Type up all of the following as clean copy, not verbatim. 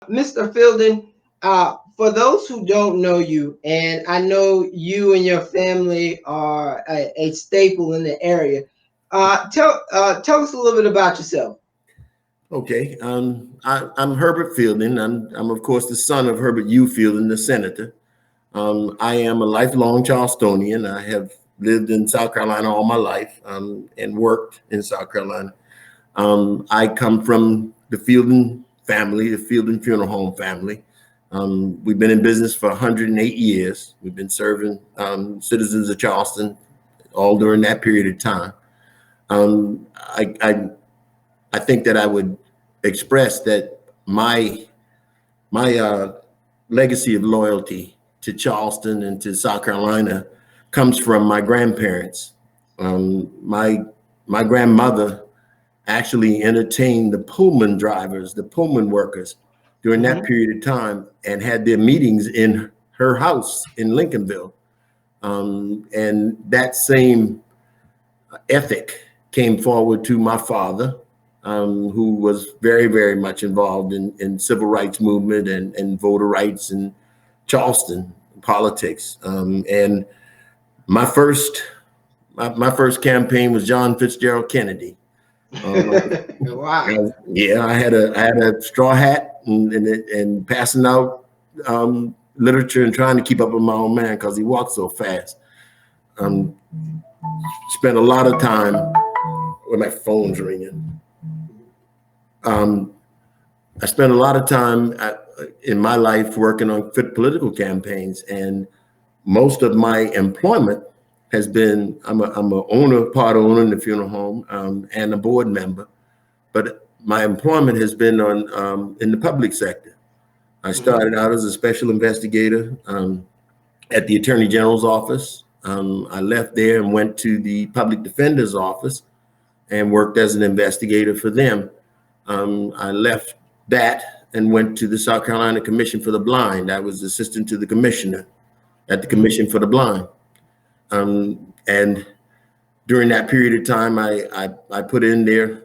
Mr. Fielding, for those who don't know you, and I know you and your family are a staple in the area, tell us a little bit about yourself. Okay, I'm Herbert Fielding. I'm of course the son of Herbert U. Fielding, the senator. I am a lifelong Charlestonian. I have lived in South Carolina all my life and worked in South Carolina. I come from the Fielding family, the Fielding Funeral Home family. We've been in business for 108 years. We've been serving citizens of Charleston all during that period of time. Um, I, I I think that I would express that my legacy of loyalty to Charleston and to South Carolina comes from my grandparents. My grandmother actually entertained the Pullman drivers, the Pullman workers during that Hmm. period of time, and had their meetings in her house in Lincolnville. And that same ethic came forward to my father, who was very, very much involved in civil rights movement and voter rights in Charleston politics. And my first my first campaign was John Fitzgerald Kennedy. Um, Wow. yeah, I had a straw hat and passing out literature and trying to keep up with my old man because he walked so fast. Um, Spent a lot of time when my phone's ringing. Um, I spent a lot of time in my life working on political campaigns, and most of my employment has been I'm a owner, part owner in the funeral home, and a board member. But my employment has been on in the public sector. I Hmm. started out as a special investigator at the Attorney General's office. I left there and went to the Public Defender's office and worked as an investigator for them. I left that and went to the South Carolina Commission for the Blind. I was assistant to the commissioner at the Commission for the Blind. And during that period of time, I put in their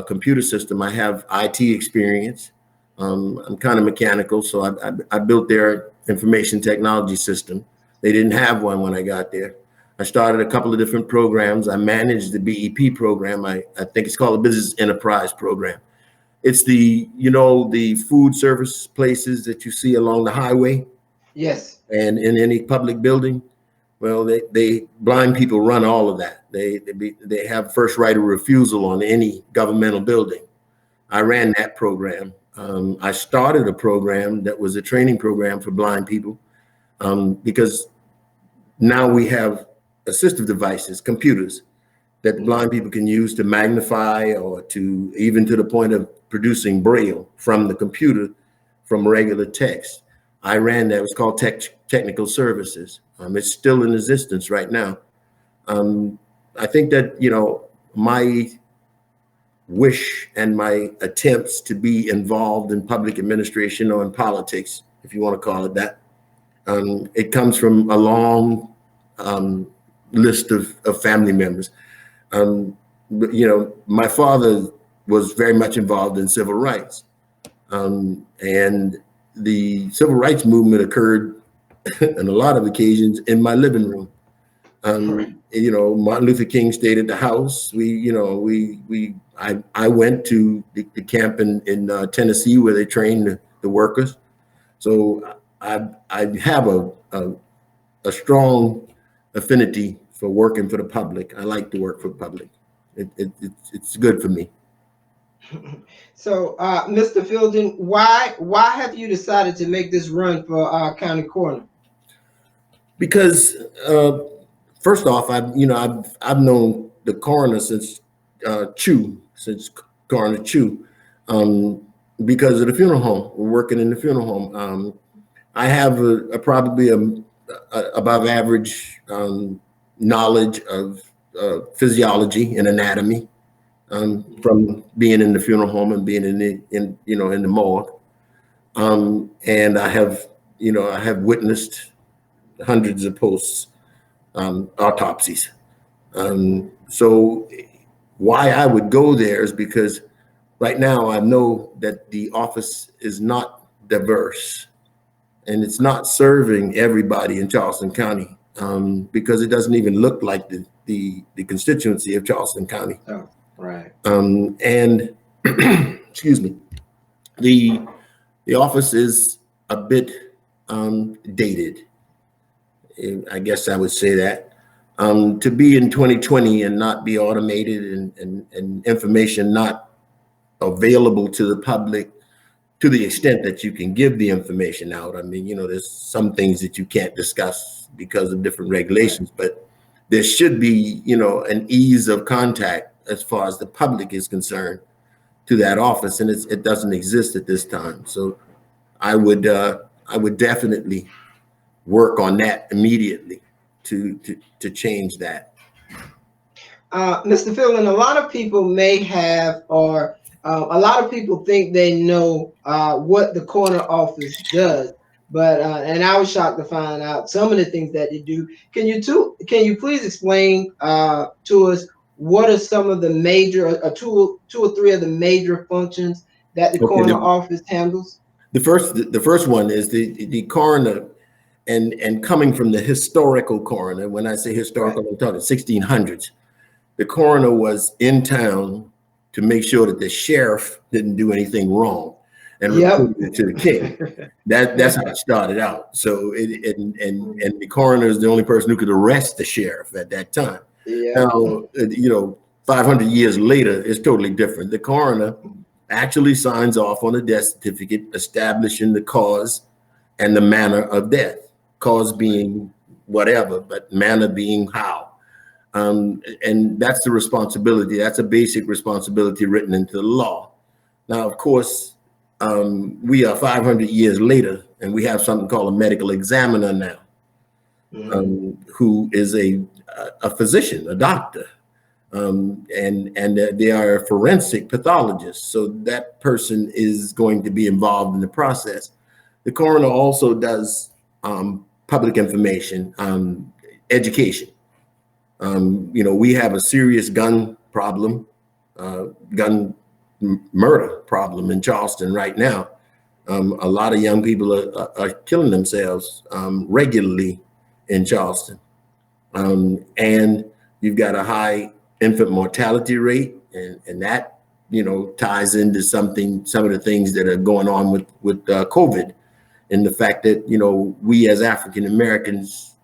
computer system. I have IT experience. I'm kind of mechanical, so I built their information technology system. They didn't have one when I got there. I started a couple of different programs. I managed the BEP program. I think it's called the Business Enterprise Program. It's the food service places that you see along the highway Yes. and in any public building. Well, they blind people run all of that. They have first right of refusal on any governmental building. I ran that program. I started a program that was a training program for blind people because now we have assistive devices, computers that the blind people can use to magnify or to even to the point of producing braille from the computer from regular text. I ran that. It was called Technical Services. It's still in existence right now. Um, I think that my wish and my attempts to be involved in public administration or in politics, if you want to call it that, it comes from a long um, list of family members. My father was very much involved in civil rights, and the civil rights movement occurred on a lot of occasions in my living room. Martin Luther King stayed at the house. I went to the camp in Tennessee where they trained the workers. So I have a strong affinity for working for the public. I like to work for the public. It's good for me. So, Mr. Fielding, why have you decided to make this run for county coroner? Because first off, I've known the coroner since Coroner Chu, um, because of the funeral home. We're working in the funeral home. I have probably above average knowledge of physiology and anatomy from being in the funeral home and being in the morgue. And I have witnessed hundreds of post autopsies. So why I would go there is because right now I know that the office is not diverse, and it's not serving everybody in Charleston County, because it doesn't even look like the constituency of Charleston County. Oh, right. And excuse me, the office is a bit dated. I guess I would say that. To be in 2020 and not be automated and information not available to the public to the extent that you can give the information out. I mean, there's some things that you can't discuss because of different regulations, but there should be, an ease of contact as far as the public is concerned to that office, and it doesn't exist at this time. So I would definitely work on that immediately to change that. Mr. Fielding, a lot of people may have, or a lot of people think they know what the coroner office does, but and I was shocked to find out some of the things that they do. Can you please explain to us what are some of the major, two or three of the major functions that the coroner office handles? The first one is the coroner, and coming from the historical coroner. When I say historical, I'm talking 1600s. The coroner was in town to make sure that the sheriff didn't do anything wrong and reported it to the king. That's how it started out. So and the coroner is the only person who could arrest the sheriff at that time. Now, 500 years later, it's totally different. The coroner actually signs off on a death certificate establishing the cause and the manner of death. Cause being whatever, but manner being how. And that's the responsibility. That's a basic responsibility written into the law. Now, of course, we are 500 years later, and we have something called a medical examiner now, who is a physician, a doctor, and they are a forensic pathologist. So that person is going to be involved in the process. The coroner also does public information, education. We have a serious gun problem, gun murder problem in Charleston right now. A lot of young people are killing themselves regularly in Charleston. And you've got a high infant mortality rate, and that, ties into some of the things that are going on with COVID, and the fact that, we as African Americans,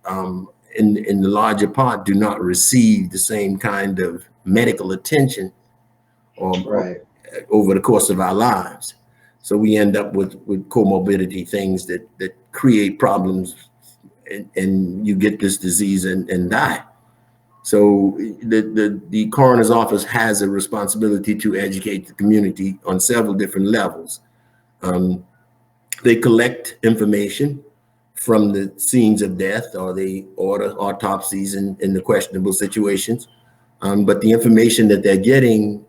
in the larger part, do not receive the same kind of medical attention over the course of our lives. So we end up with comorbidity, things that create problems, and you get this disease and die. So the coroner's office has a responsibility to educate the community on several different levels. They collect information from the scenes of death, or they order autopsies in the questionable situations. But the information that they're getting,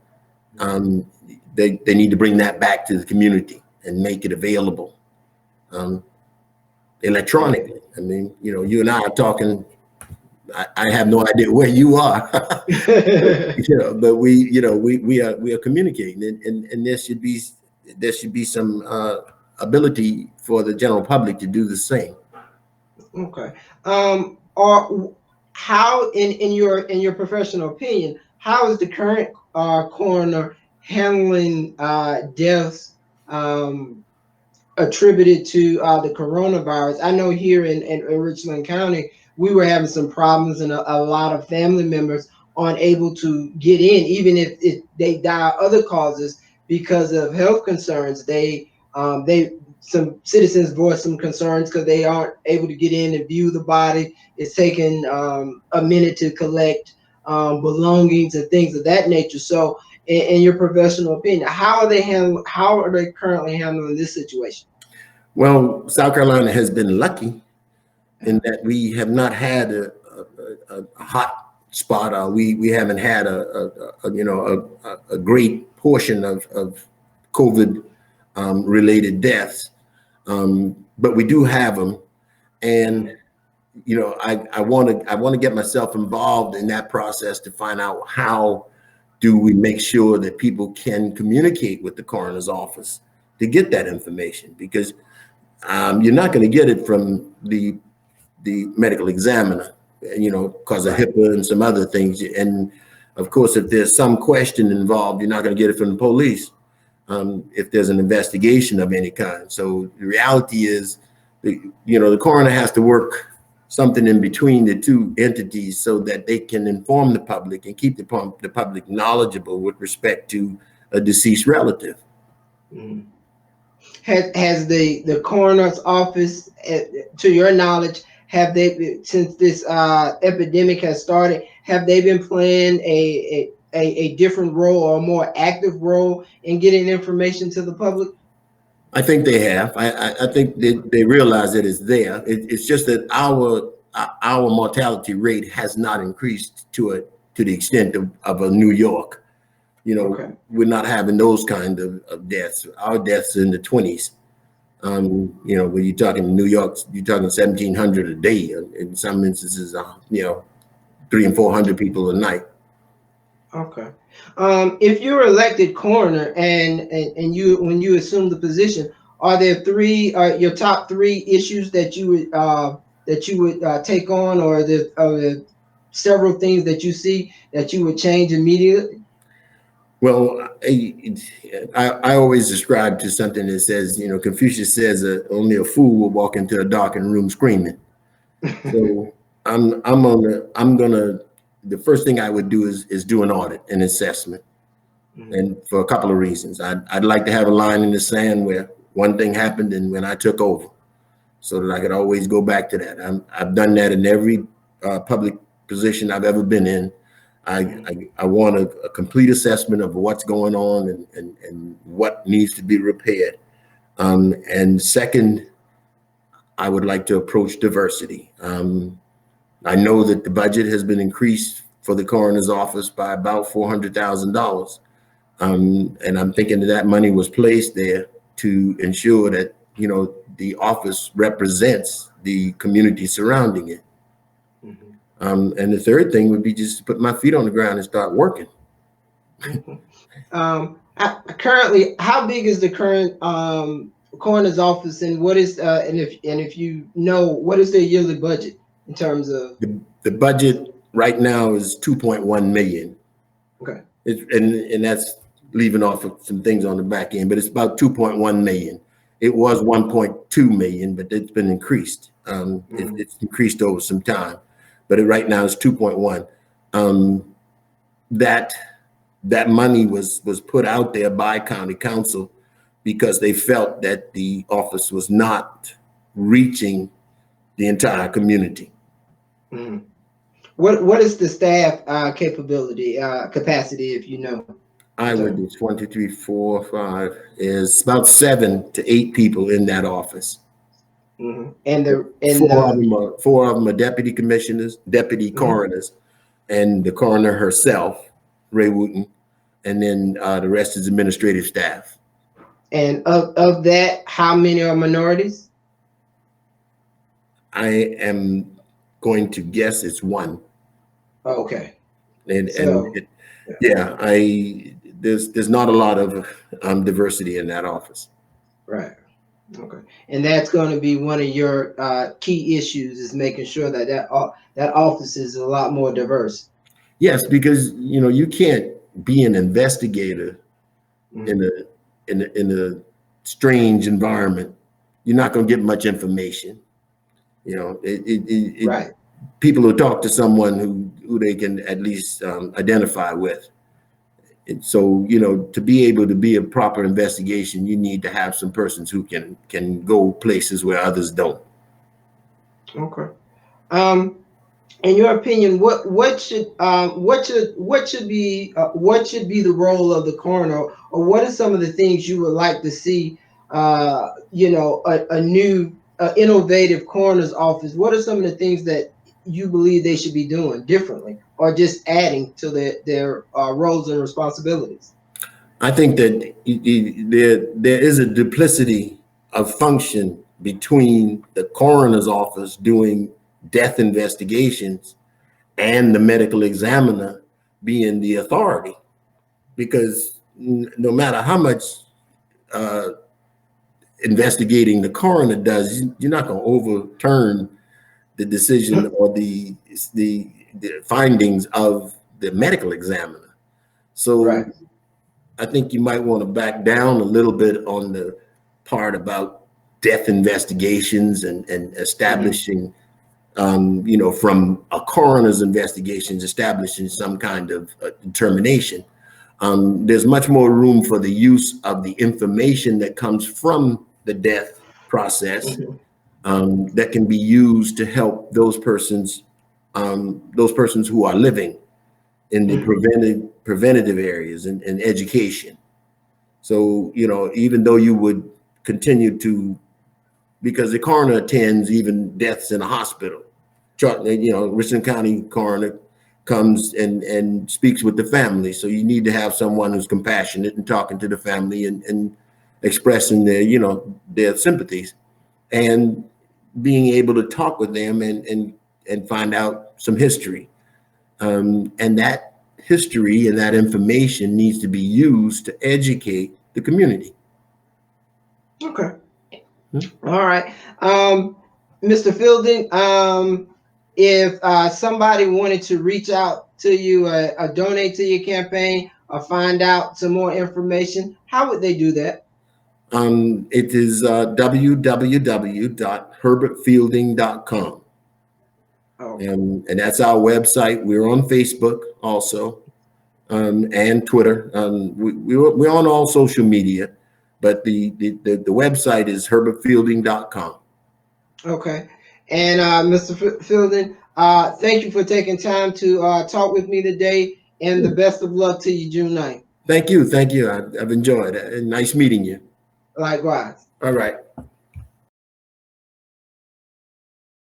they need to bring that back to the community and make it available electronically. I mean, you and I are talking, I have no idea where you are, but we are communicating, and there should be some ability for the general public to do the same. Okay. Or how, in your professional opinion, how is the current coroner handling deaths attributed to the coronavirus? I know here in Richland County, we were having some problems, and a lot of family members aren't able to get in, even if they die of other causes because of health concerns. Some citizens voiced some concerns because they aren't able to get in and view the body. It's taking a minute to collect belongings and things of that nature. So, in your professional opinion, how are they currently handling this situation? Well, South Carolina has been lucky in that we have not had a hot spot. We haven't had a great portion of COVID related deaths, but we do have them, and I want to get myself involved in that process to find out how do we make sure that people can communicate with the coroner's office to get that information, because you're not going to get it from the medical examiner, because of HIPAA and some other things. And of course, if there's some question involved, you're not going to get it from the police if there's an investigation of any kind. So the reality is, the coroner has to work something in between the two entities so that they can inform the public and keep the public knowledgeable with respect to a deceased relative. Mm. Has the coroner's office, to your knowledge, have they, since this epidemic has started, have they been playing a different role or a more active role in getting information to the public? I think they have. I think they realize that it's there. It's just that our mortality rate has not increased to the extent of a New York. Okay. We're not having those kind of deaths. Our deaths are in the 20s. When you're talking New York, you're talking 1,700 a day. In some instances, 300 and 400 people a night. Okay. If you're elected coroner and you, when you assume the position, are there your top three issues that you would take on, or are there several things that you see that you would change immediately? Well, I always describe to something that says, Confucius says only a fool will walk into a darkened room screaming. So the first thing I would do is do an audit, an assessment. Mm-hmm. And for a couple of reasons. I'd like to have a line in the sand where one thing happened and when I took over, so that I could always go back to that. I've done that in every public position I've ever been in. I want a complete assessment of what's going on and what needs to be repaired. And second, I would like to approach diversity. I know that the budget has been increased for the coroner's office by about $400,000. And I'm thinking that money was placed there to ensure that, the office represents the community surrounding it. Mm-hmm. And the third thing would be just to put my feet on the ground and start working. Mm-hmm. Currently, how big is the current coroner's office, and what is if you know, what is their yearly budget in terms of the budget right now is 2.1 million. Okay. And that's leaving off of some things on the back end, but it's about 2.1 million. It was 1.2 million, but it's been increased. Mm-hmm. It's increased over some time, but right now it's 2.1. That money was put out there by county council because they felt that the office was not reaching the entire community. Mm-hmm. What is the staff capacity, if you know? I would do 1, 2, 3, 4, 5 is about 7 to 8 people in that office. Mm-hmm. And four of them are deputy commissioners, deputy coroners, and the coroner herself, Ray Wooten, and then the rest is administrative staff. And of that, how many are minorities? I am going to guess it's 1. Okay. There's not a lot of diversity in that office. Right. Okay. And that's going to be one of your key issues, is making sure that office is a lot more diverse. Yes, because you can't be an investigator in a strange environment. You're not going to get much information. Right. People who talk to someone who they can at least identify with. And so, to be able to be a proper investigation, you need to have some persons who can go places where others don't. Okay. In your opinion, what should be the role of the coroner, or what are some of the things you would like to see? A new innovative coroner's office. What are some of the things that you believe they should be doing differently, or just adding to their roles and responsibilities? I think that there is a duplicity of function between the coroner's office doing death investigations and the medical examiner being the authority, because no matter how much investigating the coroner does, you're not going to overturn the decision or the findings of the medical examiner. So Right. I think you might want to back down a little bit on the part about death investigations and establishing, from a coroner's investigations, establishing some kind of determination. There's much more room for the use of the information that comes from the death process that can be used to help those persons who are living in the preventative areas and education. So, even though you would continue to, because the coroner attends even deaths in a hospital, Richland County Coroner comes and speaks with the family. So you need to have someone who's compassionate and talking to the family and expressing their sympathies and being able to talk with them and find out some history. And that history and that information needs to be used to educate the community. Okay. All right. Mr. Fielding, if somebody wanted to reach out to you, donate to your campaign, or find out some more information, how would they do that? It is www.herbertfielding.com. Okay. And that's our website. We're on Facebook also, and Twitter. We're on all social media, but the website is herbertfielding.com. Okay. And Mr. Fielding, thank you for taking time to talk with me today, and the best of luck to you June 9th. Thank you. I've enjoyed it. Nice meeting you. Likewise. All right.